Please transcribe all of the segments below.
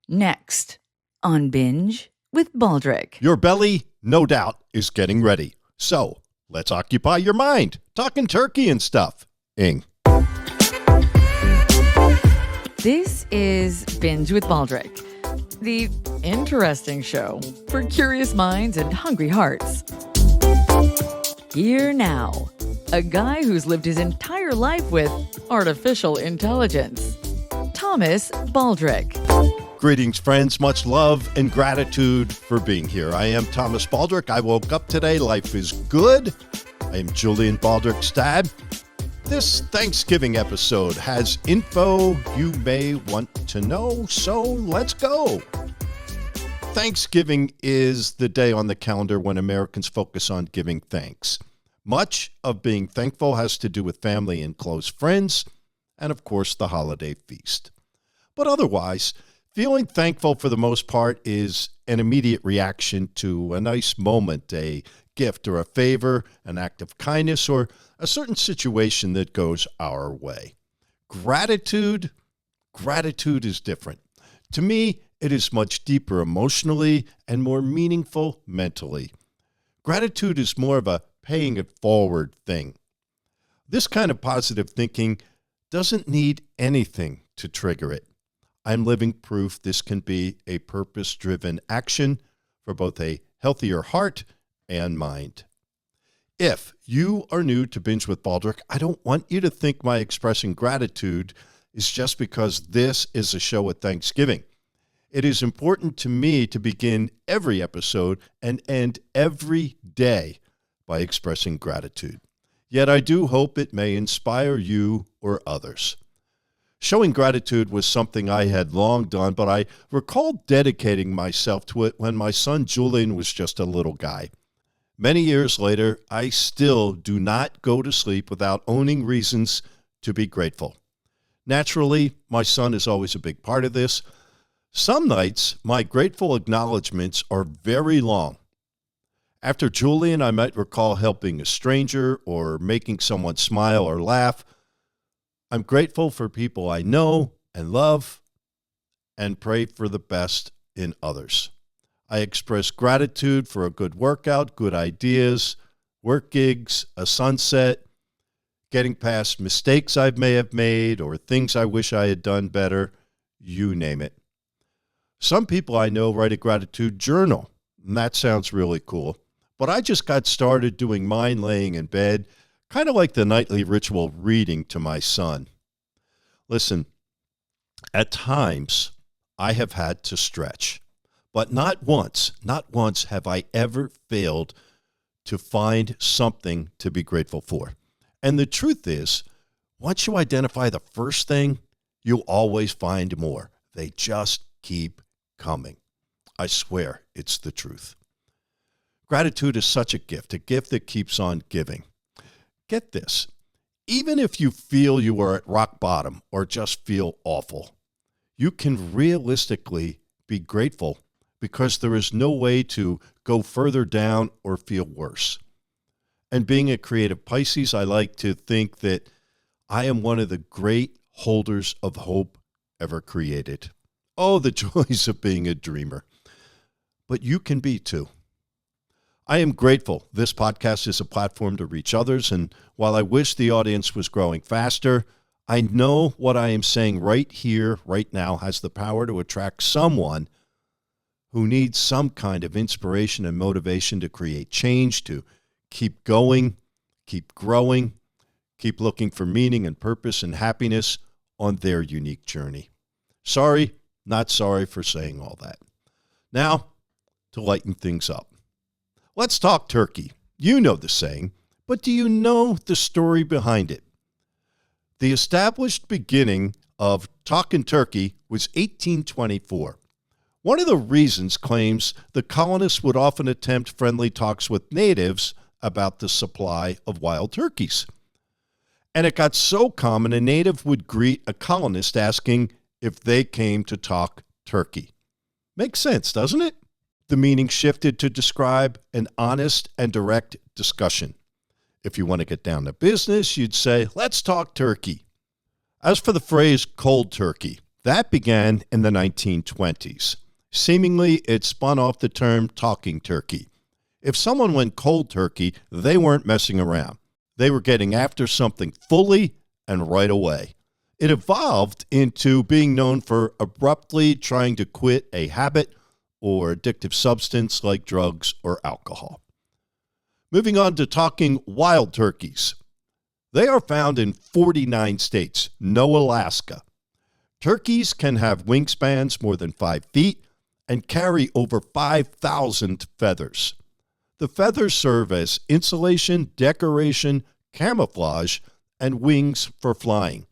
Next, on Binge with Baldrick. Your belly, no doubt, is getting ready. So, let's occupy your mind. Talking turkey and stuff. Ing. This is Binge with Baldrick, the interesting show for curious minds and hungry hearts. Here now, a guy who's lived his entire life with artificial intelligence, Thomas Baldrick. Greetings, friends. Much love and gratitude for being here. I am Thomas Baldrick. I woke up today. Life is good. I am Julian Baldrick's dad. This Thanksgiving episode has info you may want to know, so let's go. Thanksgiving is the day on the calendar when Americans focus on giving thanks. Much of being thankful has to do with family and close friends, and of course the holiday feast. But otherwise, feeling thankful for the most part is an immediate reaction to a nice moment, a gift or a favor, an act of kindness, or a certain situation that goes our way. Gratitude is different. To me, it is much deeper emotionally and more meaningful mentally. Gratitude is more of a paying it forward thing. This kind of positive thinking doesn't need anything to trigger it. I'm living proof this can be a purpose-driven action for both a healthier heart and mind. If you are new to Binge with Baldrick, I don't want you to think my expressing gratitude is just because this is a show at Thanksgiving. It is important to me to begin every episode and end every day by expressing gratitude. Yet I do hope it may inspire you or others. Showing gratitude was something I had long done, but I recall dedicating myself to it when my son Julian was just a little guy. Many years later, I still do not go to sleep without owning reasons to be grateful. Naturally, my son is always a big part of this. Some nights, my grateful acknowledgments are very long. After Julian, I might recall helping a stranger or making someone smile or laugh. I'm grateful for people I know and love and pray for the best in others. I express gratitude for a good workout, good ideas, work gigs, a sunset, getting past mistakes I may have made or things I wish I had done better, you name it. Some people I know write a gratitude journal, and that sounds really cool. But I just got started doing mine laying in bed, kind of like the nightly ritual reading to my son. Listen, at times I have had to stretch, but not once have I ever failed to find something to be grateful for. And the truth is, once you identify the first thing, you'll always find more. They just keep coming. I swear it's the truth. Gratitude is such a gift that keeps on giving. Get this, even if you feel you are at rock bottom or just feel awful, you can realistically be grateful because there is no way to go further down or feel worse. And being a creative Pisces, I like to think that I am one of the great holders of hope ever created. Oh, the joys of being a dreamer. But you can be too. I am grateful this podcast is a platform to reach others, and while I wish the audience was growing faster, I know what I am saying right here, right now, has the power to attract someone who needs some kind of inspiration and motivation to create change, to keep going, keep growing, keep looking for meaning and purpose and happiness on their unique journey. Sorry, not sorry for saying all that. Now, to lighten things up. Let's talk turkey. You know the saying, but do you know the story behind it? The established beginning of Talkin turkey was 1824. One of the reasons claims the colonists would often attempt friendly talks with natives about the supply of wild turkeys. And it got so common, a native would greet a colonist asking if they came to talk turkey. Makes sense, doesn't it? The meaning shifted to describe an honest and direct discussion. If you want to get down to business, you'd say, let's talk turkey. As for the phrase cold turkey, That began in the 1920s. Seemingly, it spun off the term talking turkey. If someone went cold turkey, they weren't messing around. They were getting after something fully and right away. It evolved into being known for abruptly trying to quit a habit or addictive substance like drugs or alcohol. Moving on to talking wild turkeys. They are found in 49 states, no Alaska. Turkeys can have wingspans more than 5 feet and carry over 5,000 feathers. The feathers serve as insulation, decoration, camouflage, and wings for flying.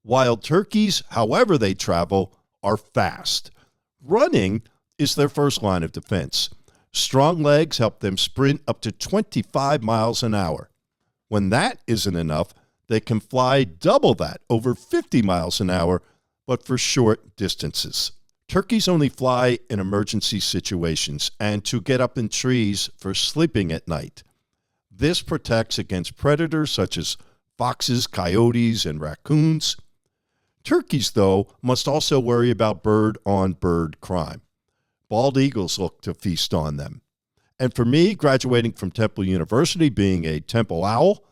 Wild turkeys, however they travel, are fast. Running is their first line of defense. Strong legs help them sprint up to 25 miles an hour. When that isn't enough, they can fly double that, over 50 miles an hour, but for short distances. Turkeys only fly in emergency situations and to get up in trees for sleeping at night. This protects against predators such as foxes, coyotes, and raccoons. Turkeys, though, must also worry about bird-on-bird crime. Bald eagles look to feast on them. And for me, graduating from Temple University, being a Temple owl,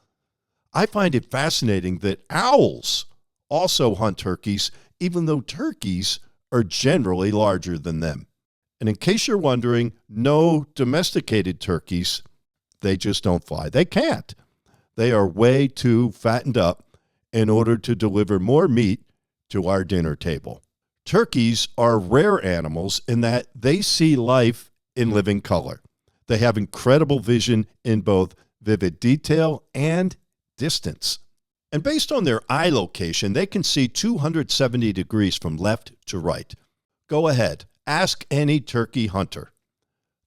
I find it fascinating that owls also hunt turkeys, even though turkeys are generally larger than them. And in case you're wondering, no domesticated turkeys, they just don't fly. They can't. They are way too fattened up in order to deliver more meat to our dinner table. Turkeys are rare animals in that they see life in living color. They have incredible vision in both vivid detail and distance. And based on their eye location, they can see 270 degrees from left to right. Go ahead, ask any turkey hunter.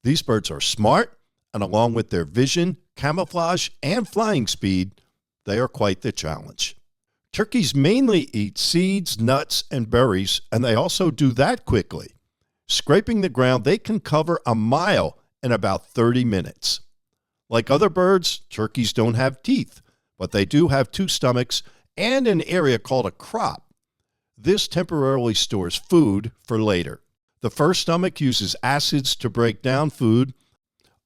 These birds are smart, and along with their vision, camouflage, and flying speed, they are quite the challenge. Turkeys mainly eat seeds, nuts, and berries, and they also do that quickly. Scraping the ground, they can cover a mile in about 30 minutes. Like other birds, turkeys don't have teeth, but they do have 2 stomachs and an area called a crop. This temporarily stores food for later. The first stomach uses acids to break down food,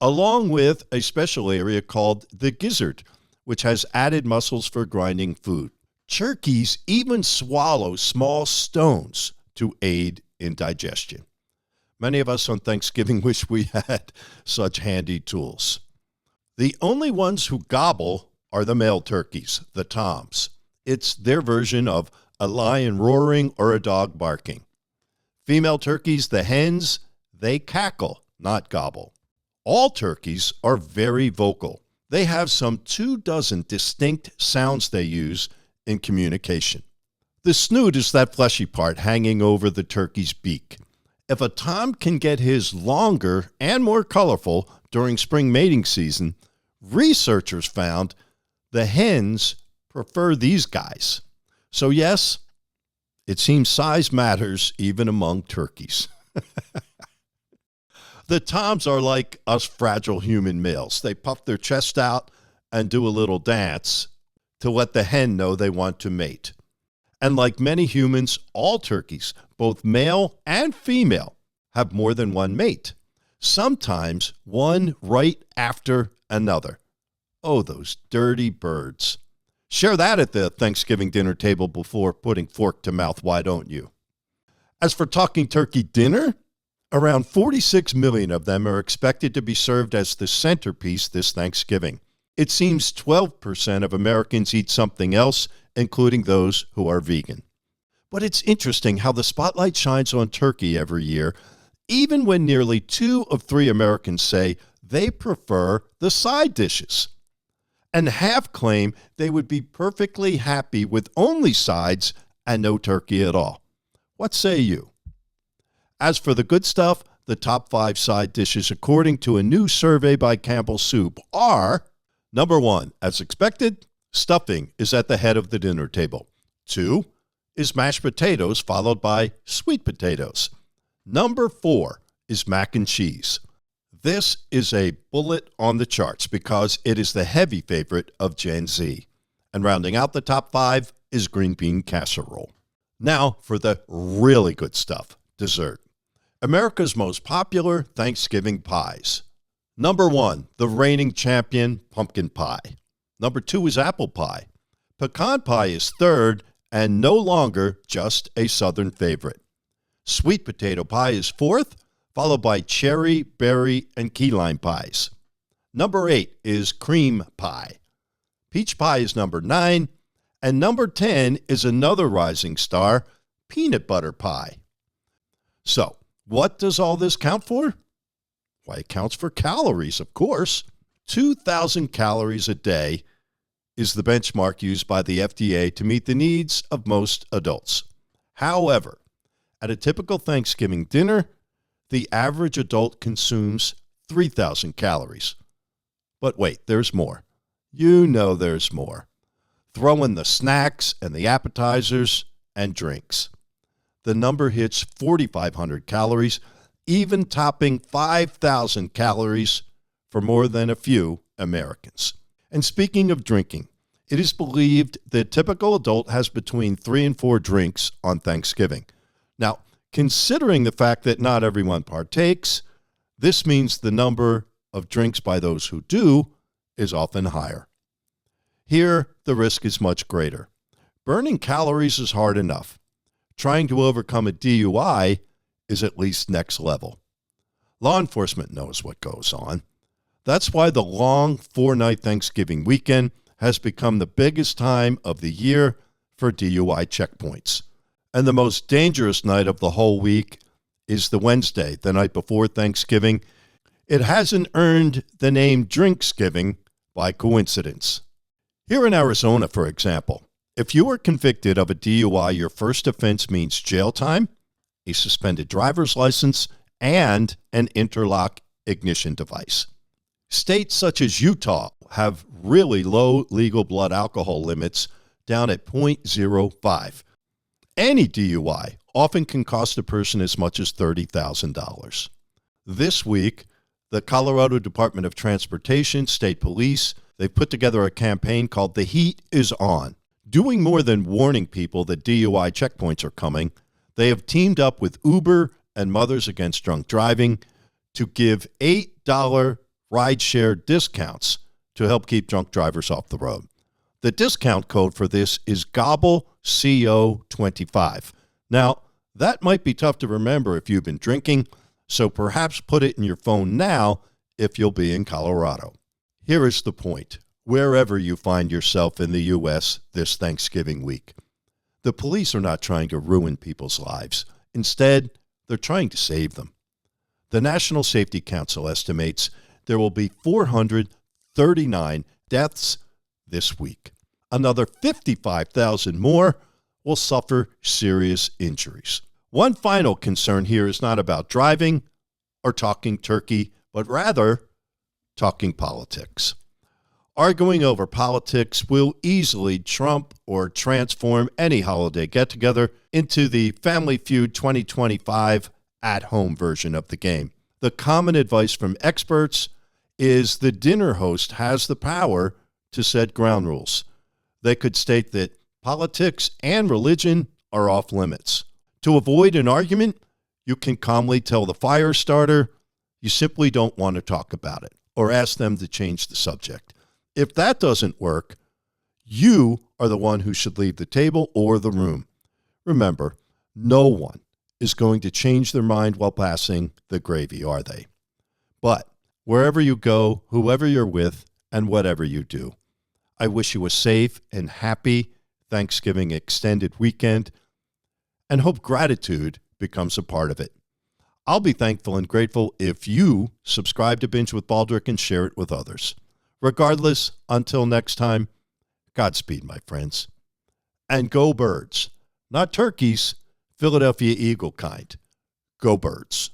along with a special area called the gizzard, which has added muscles for grinding food. Turkeys even swallow small stones to aid in digestion. Many of us on Thanksgiving wish we had such handy tools. The only ones who gobble are the male turkeys, the toms. It's their version of a lion roaring or a dog barking. Female turkeys, the hens, they cackle, not gobble. All turkeys are very vocal. They have some 24 distinct sounds they use in communication. The snoot is that fleshy part hanging over the turkey's beak. If a tom can get his longer and more colorful during spring mating season, researchers found the hens prefer these guys. So yes, it seems size matters even among turkeys. The toms are like us fragile human males. They puff their chest out and do a little dance to let the hen know they want to mate. And like many humans, all turkeys, both male and female, have more than one mate. Sometimes one right after another. Oh, those dirty birds. Share that at the Thanksgiving dinner table before putting fork to mouth, why don't you? As for talking turkey dinner, around 46 million of them are expected to be served as the centerpiece this Thanksgiving. It seems 12% of Americans eat something else, including those who are vegan. But it's interesting how the spotlight shines on turkey every year, even when nearly 2 of 3 Americans say they prefer the side dishes. And half claim they would be perfectly happy with only sides and no turkey at all. What say you? As for the good stuff, the top 5 side dishes, according to a new survey by Campbell Soup, are: number 1, as expected, stuffing is at the head of the dinner table. 2 is mashed potatoes, followed by sweet potatoes. Number 4 is mac and cheese. This is a bullet on the charts because it is the heavy favorite of Gen Z. And rounding out the top 5 is green bean casserole. Now for the really good stuff, dessert. America's most popular Thanksgiving pies. Number 1, the reigning champion, pumpkin pie. Number 2 is apple pie. Pecan pie is third and no longer just a Southern favorite. Sweet potato pie is fourth, followed by cherry, berry, and key lime pies. Number 8 is cream pie. Peach pie is number 9, and number 10 is another rising star, peanut butter pie. So, what does all this count for? Why, it counts for calories, of course. 2,000 calories a day is the benchmark used by the FDA to meet the needs of most adults. However, at a typical Thanksgiving dinner, the average adult consumes 3,000 calories. But wait, there's more. You know there's more. Throw in the snacks and the appetizers and drinks. The number hits 4,500 calories, even topping 5,000 calories for more than a few Americans. And speaking of drinking, it is believed that a typical adult has between 3 and 4 drinks on Thanksgiving. Now, considering the fact that not everyone partakes, this means the number of drinks by those who do is often higher. Here, the risk is much greater. Burning calories is hard enough. Trying to overcome a DUI is at least next level. Law enforcement knows what goes on. That's why the long 4-night Thanksgiving weekend has become the biggest time of the year for DUI checkpoints. And the most dangerous night of the whole week is the Wednesday, the night before Thanksgiving. It hasn't earned the name Drinksgiving by coincidence. Here in Arizona, for example, if you are convicted of a DUI, your first offense means jail time, a suspended driver's license, and an interlock ignition device. States such as Utah have really low legal blood alcohol limits down at 0.05. Any DUI often can cost a person as much as $30,000. This week, the Colorado Department of Transportation, State Police, they've put together a campaign called The Heat is On. Doing more than warning people that DUI checkpoints are coming, they have teamed up with Uber and Mothers Against Drunk Driving to give $8 rideshare discounts to help keep drunk drivers off the road. The discount code for this is GOBBLECO25. Now, that might be tough to remember if you've been drinking, so perhaps put it in your phone now if you'll be in Colorado. Here is the point. Wherever you find yourself in the U.S. this Thanksgiving week, the police are not trying to ruin people's lives. Instead, they're trying to save them. The National Safety Council estimates there will be 439 deaths this week. Another 55,000 more will suffer serious injuries. One final concern here is not about driving or talking turkey, but rather talking politics. Arguing over politics will easily trump or transform any holiday get-together into the Family Feud 2025 at-home version of the game. The common advice from experts is the dinner host has the power to set ground rules. They could state that politics and religion are off limits. To avoid an argument, you can calmly tell the fire starter you simply don't want to talk about it, or ask them to change the subject. If that doesn't work, you are the one who should leave the table or the room. Remember, no one is going to change their mind while passing the gravy, are they? But wherever you go, whoever you're with, and whatever you do, I wish you a safe and happy Thanksgiving extended weekend and hope gratitude becomes a part of it. I'll be thankful and grateful if you subscribe to Binge with Baldrick and share it with others. Regardless, until next time, Godspeed, my friends. And go birds. Not turkeys, Philadelphia Eagle kind. Go birds.